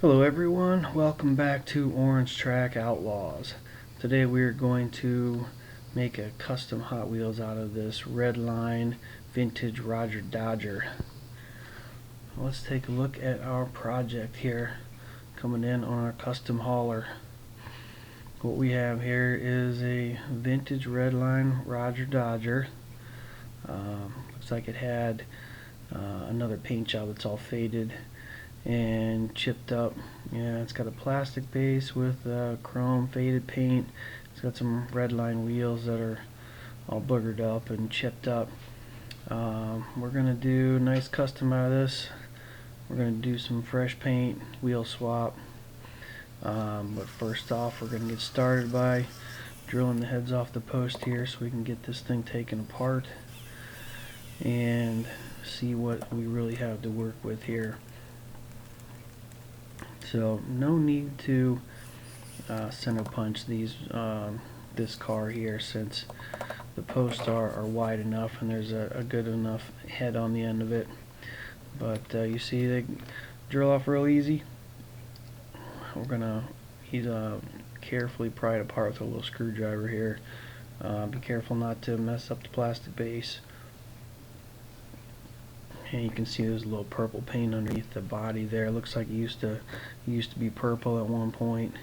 Hello everyone, welcome back to Orange Track Outlaws. Today we are going to make a custom Hot Wheels out of this Redline vintage Rodger Dodger. Let's take a look at our project here, coming in on our custom hauler. What we have here is a vintage Redline Rodger Dodger. Looks like it had another paint job that's all faded and chipped up. Yeah, it's got a plastic base with chrome faded paint. It's got some Redline wheels that are all boogered up and chipped up. We're gonna do a nice custom out of this. We're gonna do some fresh paint, wheel swap. But first off, we're gonna get started by drilling the heads off the post here so we can get this thing taken apart and see what we really have to work with here. So no need to center punch this car here, since the posts are wide enough and there's a good enough head on the end of it. But you see they drill off real easy. We're gonna carefully pry it apart with a little screwdriver here. Be careful not to mess up the plastic base. And you can see there's a little purple paint underneath the body there. It looks like it used to be purple at one point.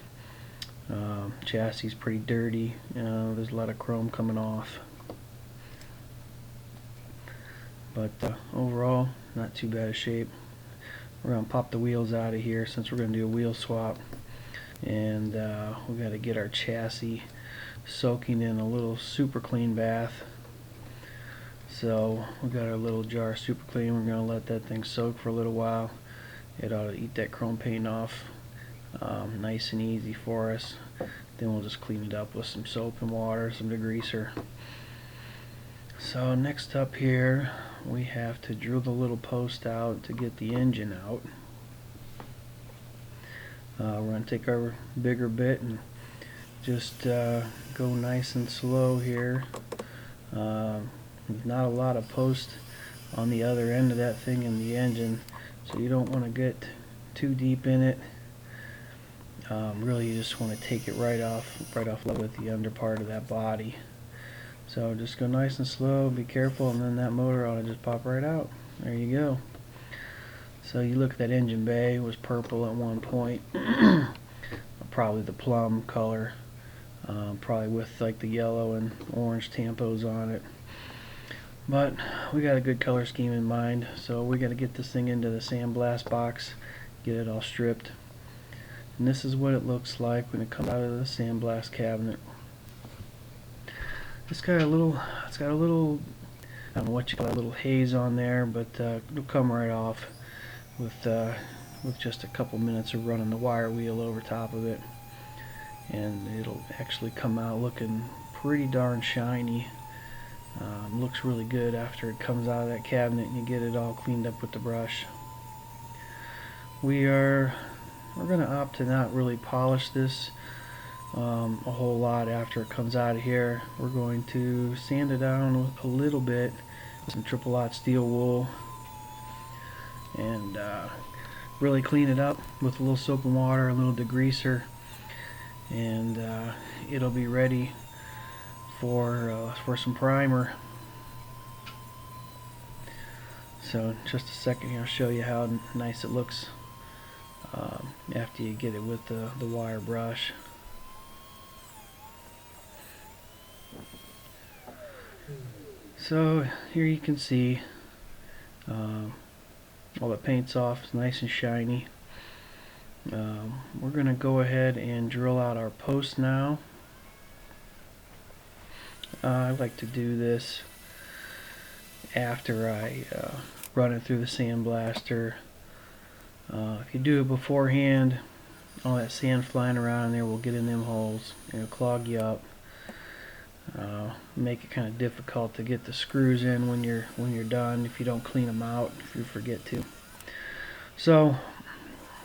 Chassis is pretty dirty. There's a lot of chrome coming off. But overall, not too bad a shape. We're going to pop the wheels out of here since we're going to do a wheel swap. And we got to get our chassis soaking in a little super clean bath. So we got our little jar of super clean. We're going to let that thing soak for a little while. It ought to eat that chrome paint off nice and easy for us. Then we'll just clean it up with some soap and water, some degreaser. So next up here, we have to drill the little post out to get the engine out. We're going to take our bigger bit and just go nice and slow here. There's not a lot of post on the other end of that thing in the engine, so you don't want to get too deep in it. Really, you just want to take it right off level with the under part of that body. So just go nice and slow, be careful, and then that motor ought to just pop right out. There you go. So you look at that engine bay, it was purple at one point. Probably the plum color, probably with like the yellow and orange tampos on it. But we got a good color scheme in mind, so we got to get this thing into the Sandblast box, get it all stripped. And this is what it looks like when it comes out of the Sandblast cabinet. It's got a little, I don't know what you call it, a little haze on there, but it'll come right off with just a couple minutes of running the wire wheel over top of it, and it'll actually come out looking pretty darn shiny. Looks really good after it comes out of that cabinet and you get it all cleaned up with the brush. We're going to opt to not really polish this a whole lot after it comes out of here. We're going to sand it down a little bit with some triple aught steel wool and really clean it up with a little soap and water, a little degreaser, and it'll be ready for some primer. So in just a second here, I'll show you how nice it looks after you get it with the wire brush. So here you can see all the paint's off, it's nice and shiny. We're going to go ahead and drill out our post now. I like to do this after I run it through the sandblaster. If you do it beforehand, all that sand flying around in there will get in them holes and it'll clog you up. Make it kind of difficult to get the screws in when you're done if you don't clean them out, if you forget to. So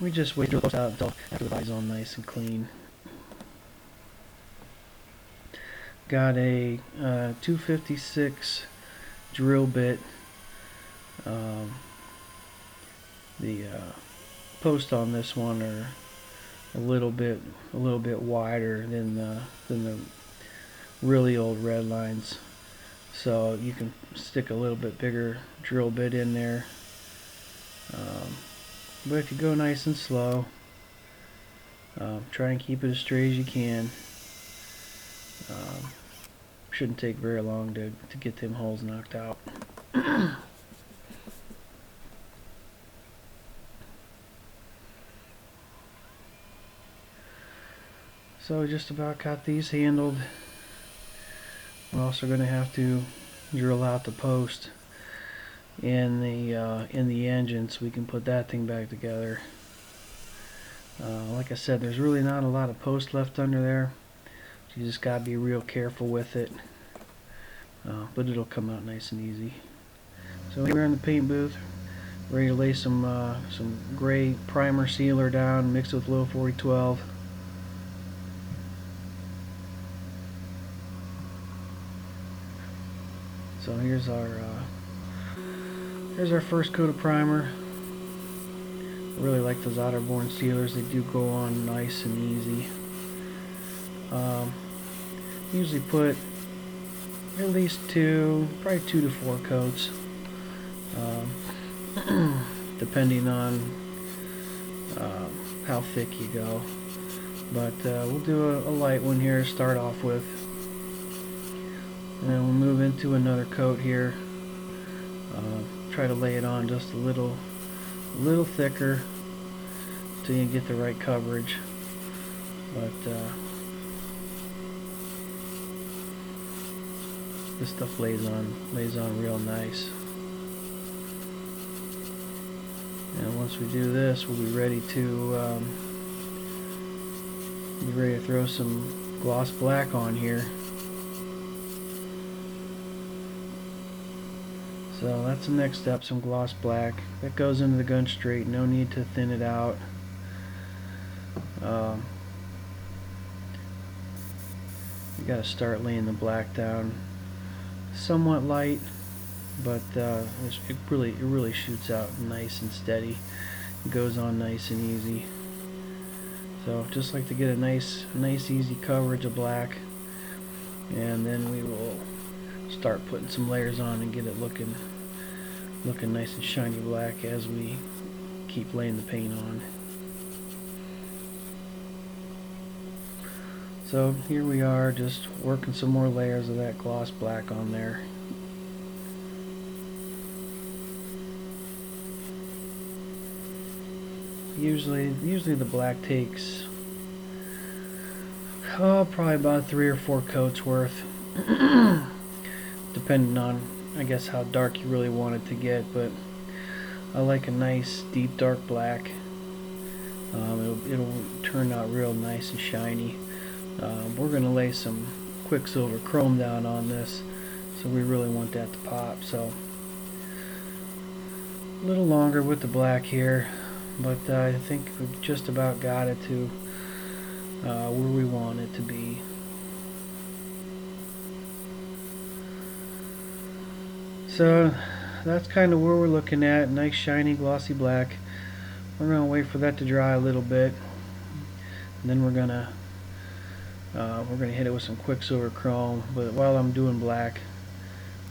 we just wait to drill out until after the body's all nice and clean. Got a 256 drill bit. The posts on this one are a little bit wider than the really old red lines, so you can stick a little bit bigger drill bit in there. But if you go nice and slow, try and keep it as straight as you can. Shouldn't take very long to get them holes knocked out. So just about got these handled. We're also going to have to drill out the post in the engine so we can put that thing back together. Like I said, there's really not a lot of post left under there. You just gotta be real careful with it, but it'll come out nice and easy. So we're in the paint booth, ready to lay some gray primer sealer down, mixed with low 4012. So here's our first coat of primer. I really like those Otterborn sealers. They do go on nice and easy. Usually put at least probably 2 to 4 coats, depending on how thick you go. But we'll do a light one here to start off with, and then we'll move into another coat here. Try to lay it on just a little thicker till you get the right coverage. But this stuff lays on real nice. And once we do this, we'll be ready to throw some gloss black on here. So that's the next step, some gloss black. That goes into the gun straight, no need to thin it out. You gotta start laying the black down somewhat light, but it really shoots out nice and steady. It goes on nice and easy. So just like to get a nice easy coverage of black, and then we will start putting some layers on and get it looking nice and shiny black as we keep laying the paint on. So here we are, just working some more layers of that gloss black on there. Usually the black takes probably about 3 or 4 coats worth, depending on, I guess, how dark you really want it to get. But I like a nice deep dark black. It'll turn out real nice and shiny. We're going to lay some Quicksilver chrome down on this, so we really want that to pop. So a little longer with the black here, but I think we've just about got it to where we want it to be. So that's kind of where we're looking at. Nice shiny glossy black. We're going to wait for that to dry a little bit, and then we're going to hit it with some Quicksilver chrome. But while I'm doing black,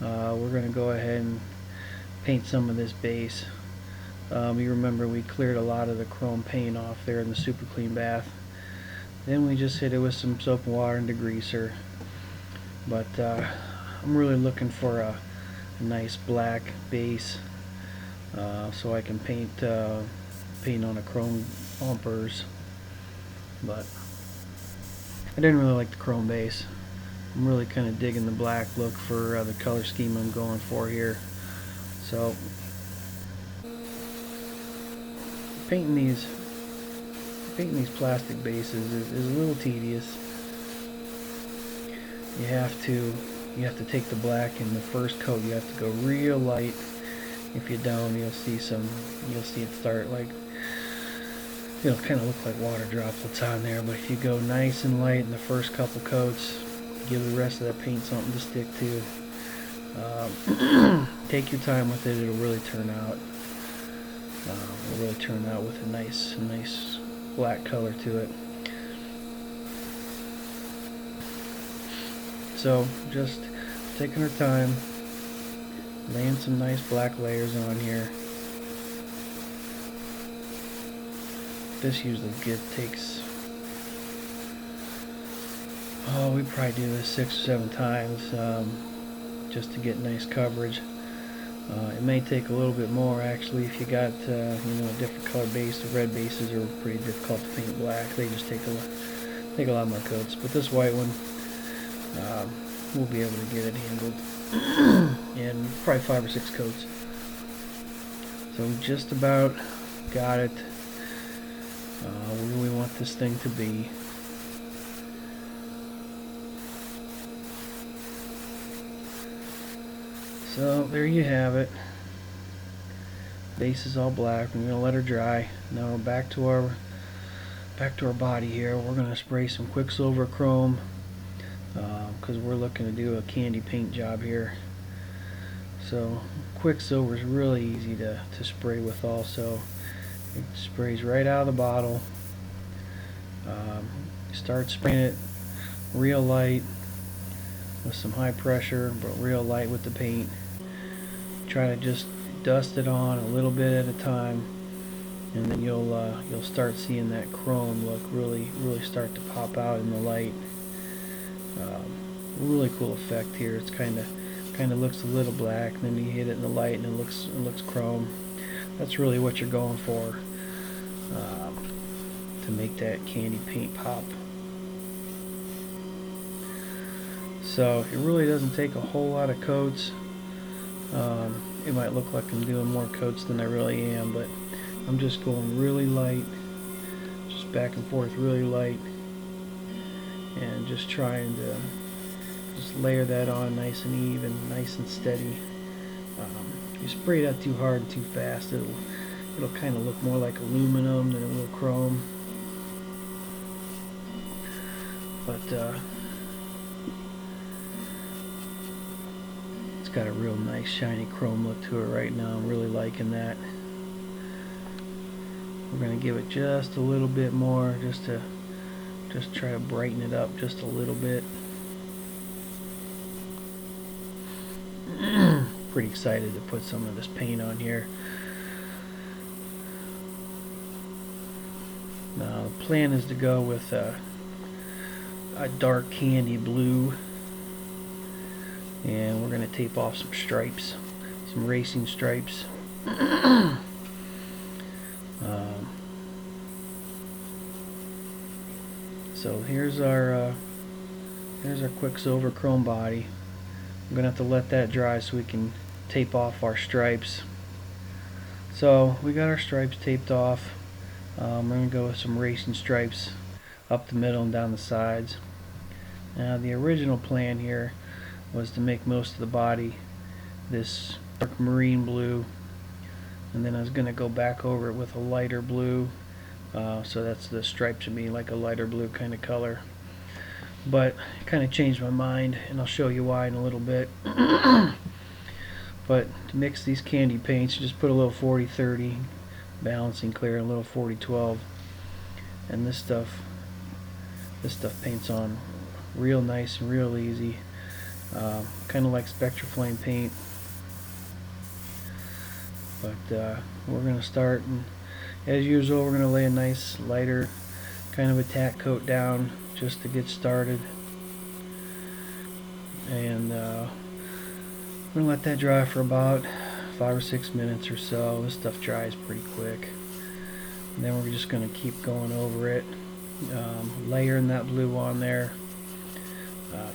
we're going to go ahead and paint some of this base. You remember we cleared a lot of the chrome paint off there in the super clean bath. Then we just hit it with some soap and water and degreaser. But I'm really looking for a nice black base, so I can paint on a chrome bumpers. But I didn't really like the chrome base. I'm really kind of digging the black look for the color scheme I'm going for here. So painting these plastic bases is a little tedious. You have to take the black in the first coat. You have to go real light. If you don't, you'll see it start like, it'll kind of look like water droplets on there. But if you go nice and light in the first couple coats, give the rest of that paint something to stick to. Take your time with it. It'll really turn out. will really turn out with a nice black color to it. So just taking our time, laying some nice black layers on here. This usually takes, we probably do this 6 or 7 times just to get nice coverage. It may take a little bit more actually if you got a different color base. The red bases are pretty difficult to paint black. They just take a lot more coats. But this white one, we'll be able to get it handled in probably 5 or 6 coats. So we just about got it where we want this thing to be. So there you have it. Base is all black. We're gonna let her dry. Now we're back to our body here. We're gonna spray some Quicksilver Chrome because we're looking to do a candy paint job here. So Quicksilver is really easy to spray with. Also, it sprays right out of the bottle. Start spraying it real light with some high pressure, but real light with the paint. Try to just dust it on a little bit at a time, and then you'll start seeing that chrome look really start to pop out in the light. Really cool effect here. It's kind of looks a little black, and then you hit it in the light and it looks chrome. That's really what you're going for to make that candy paint pop. So it really doesn't take a whole lot of coats. It might look like I'm doing more coats than I really am, but I'm just going really light, just back and forth really light, and just trying to just layer that on nice and even, nice and steady. If you spray that too hard and too fast, it'll kind of look more like aluminum than it will chrome. But it's got a real nice shiny chrome look to it right now. I'm really liking that. We're going to give it just a little bit more, just try to brighten it up just a little bit. Pretty excited to put some of this paint on here. Now the plan is to go with a dark candy blue, and we're going to tape off some stripes, some racing stripes. So here's our Quicksilver Chrome body. I'm going to have to let that dry so we can tape off our stripes. So we got our stripes taped off. We're going to go with some racing stripes up the middle and down the sides. Now the original plan here was to make most of the body this dark marine blue, and then I was going to go back over it with a lighter blue, so that's the stripe to be like a lighter blue kind of color. But I kind of changed my mind, and I'll show you why in a little bit. But to mix these candy paints, you just put a little 40-30 balancing clear and a little 40-12, and this stuff paints on real nice and real easy, kind of like Spectraflame paint. But we're going to start, and as usual we're going to lay a nice lighter kind of a tack coat down just to get started, and we're going to let that dry for about 5 or 6 minutes or so. This stuff dries pretty quick, and then we're just going to keep going over it, layering that blue on there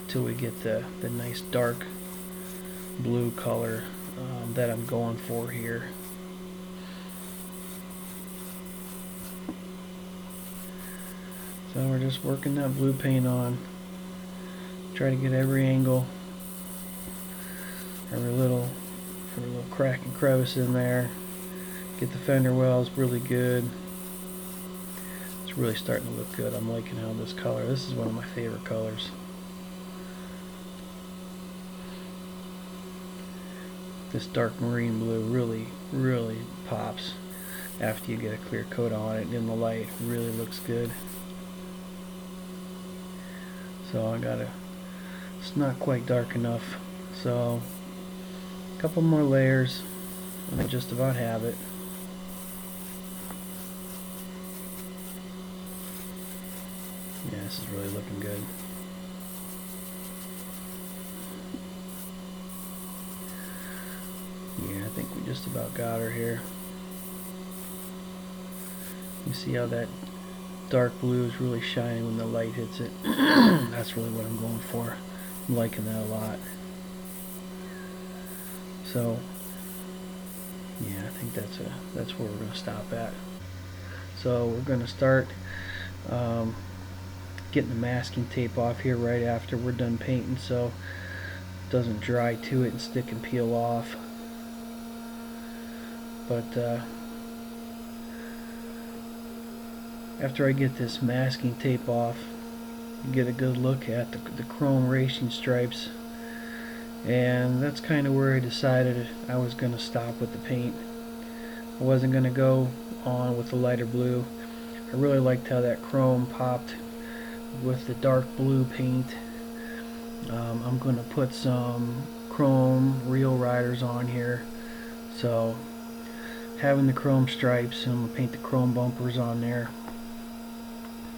till we get the nice dark blue color that I'm going for here. So we're just working that blue paint on. Try to get every angle, every little crack and crevice in there. Get the fender wells really good. It's really starting to look good. I'm liking how this color, this is one of my favorite colors. This dark marine blue really pops. after you get a clear coat on it in the light. It really looks good. So I gotta, it's not quite dark enough, so a couple more layers and I just about have it. Yeah, this is really looking good. Yeah, I think we just about got her here. You see how that dark blue is really shining when the light hits it. That's really what I'm going for. I'm liking that a lot. So yeah, I think that's where we're going to stop at. So we're going to start getting the masking tape off here right after we're done painting, so it doesn't dry to it and stick and peel off. But after I get this masking tape off, you get a good look at the chrome racing stripes, and that's kind of where I decided I was going to stop with the paint. I wasn't going to go on with the lighter blue. I really liked how that chrome popped with the dark blue paint. I'm going to put some chrome real riders on here, so having the chrome stripes, and I'm going to paint the chrome bumpers on there,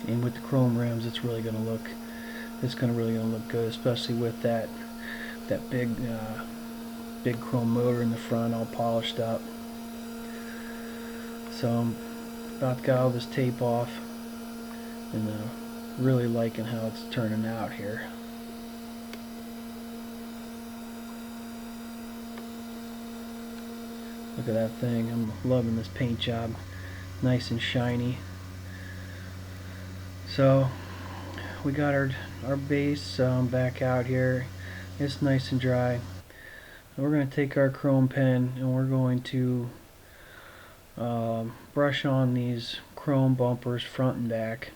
and with the chrome rims it's really going to look good, especially with that big chrome motor in the front all polished up. So I'm about to get all this tape off, and really liking how it's turning out here. Look at that thing. I'm loving this paint job. Nice and shiny. So we got our base back out here. It's nice and dry. We're going to take our chrome pen and we're going to brush on these chrome bumpers front and back.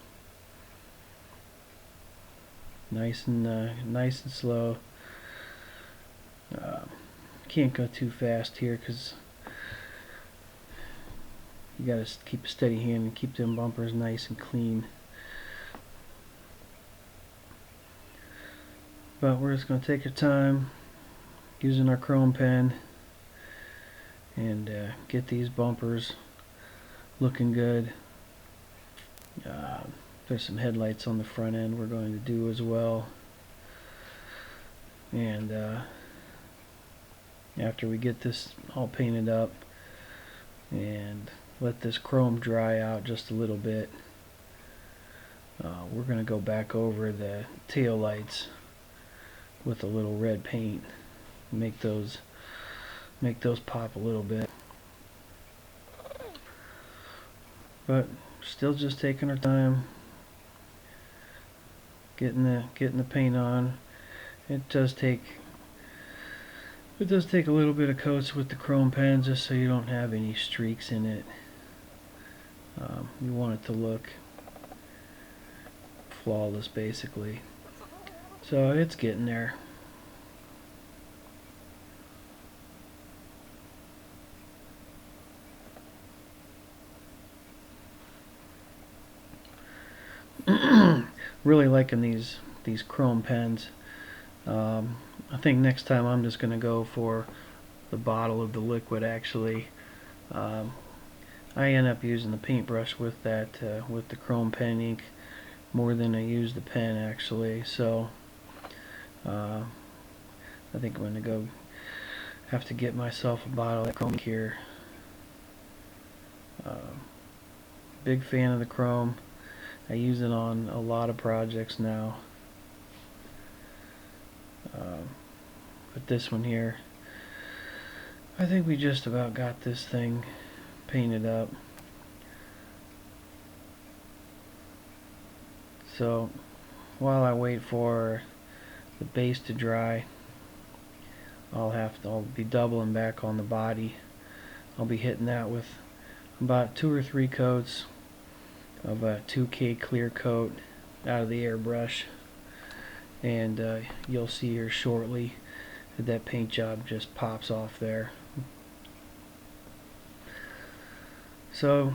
Nice and slow. Can't go too fast here because you got to keep a steady hand and keep them bumpers nice and clean. But we're just going to take our time using our chrome pen and get these bumpers looking good. There's some headlights on the front end we're going to do as well. And after we get this all painted up and let this chrome dry out just a little bit, we're going to go back over the tail lights with a little red paint, make those pop a little bit. But still just taking our time getting the paint on. It does take a little bit of coats with the chrome pen just so you don't have any streaks in it. You want it to look flawless basically. So it's getting there. Really liking these chrome pens. I think next time I'm just going to go for the bottle of the liquid actually. I end up using the paintbrush with that with the chrome pen ink more than I use the pen actually, so I think I'm going to have to get myself a bottle of chrome ink here. Big fan of the chrome. I use it on a lot of projects now. But this one here, I think we just about got this thing painted up. So while I wait for the base to dry, I'll be doubling back on the body. I'll be hitting that with about 2 or 3 coats of a 2K clear coat out of the airbrush, and you'll see here shortly that paint job just pops off there. So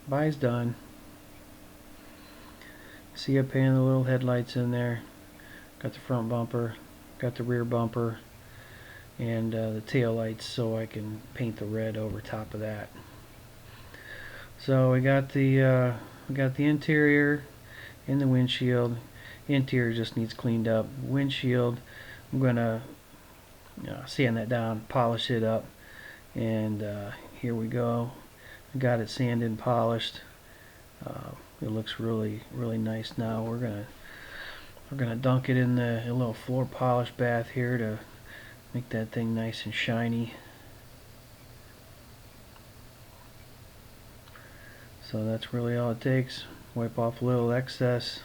bye's done. See I painted the little headlights in there. Got the front bumper, got the rear bumper, and the tail lights, so I can paint the red over top of that. So we got the interior and the windshield. Interior just needs cleaned up. Windshield, I'm gonna sand that down, polish it up, and here we go. I got it sanded and polished. It looks really nice now. We're gonna dunk it in a little floor polish bath here to make that thing nice and shiny. So that's really all it takes. Wipe off a little excess.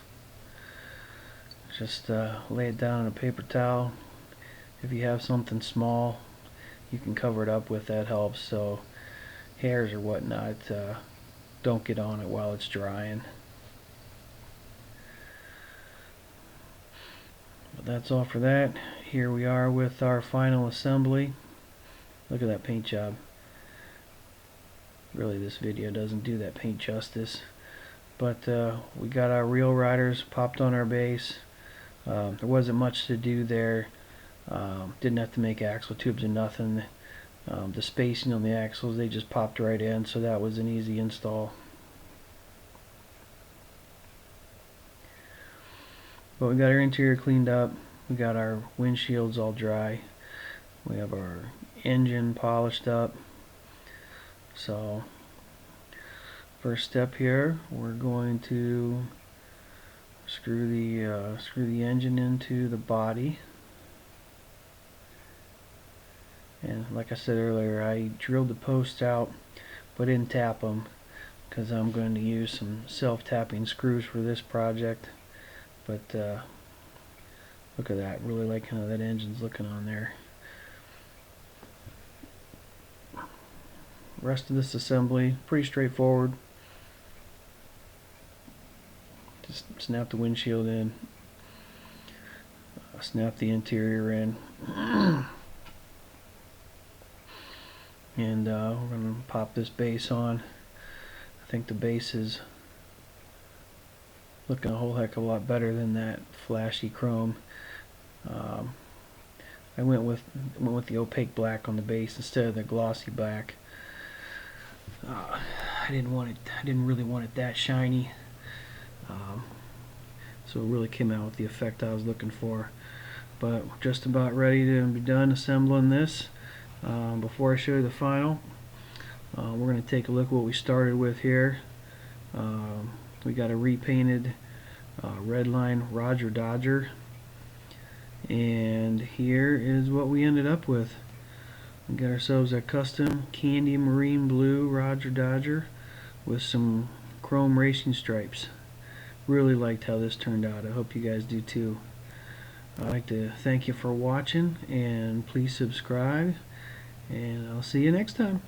Just lay it down on a paper towel. If you have something small, you can cover it up with. That helps, so hairs or whatnot don't get on it while it's drying. But that's all for that. Here we are with our final assembly. Look at that paint job. Really, this video doesn't do that paint justice. But we got our reel riders popped on our base. There wasn't much to do there. Didn't have to make axle tubes or nothing. The spacing on the axles, they just popped right in, so that was an easy install. But we got our interior cleaned up. We got our windshields all dry. We have our engine polished up. So first step here, we're going to screw the engine into the body. And like I said earlier, I drilled the posts out but didn't tap them because I'm going to use some self-tapping screws for this project. But look at that. Really like how that engine's looking on there. Rest of this assembly, pretty straightforward. Just snap the windshield in, snap the interior in, and we're going to pop this base on. I think the base is looking a whole heck of a lot better than that flashy chrome. I went with the opaque black on the base instead of the glossy black. I didn't really want it that shiny, so it really came out with the effect I was looking for. But we're just about ready to be done assembling this. Before I show you the final, we're going to take a look at what we started with here. We got a repainted Redline Rodger Dodger, and here is what we ended up with. We got ourselves a custom candy marine blue Rodger Dodger with some chrome racing stripes. Really liked how this turned out. I hope you guys do too. I'd like to thank you for watching, and please subscribe, and I'll see you next time.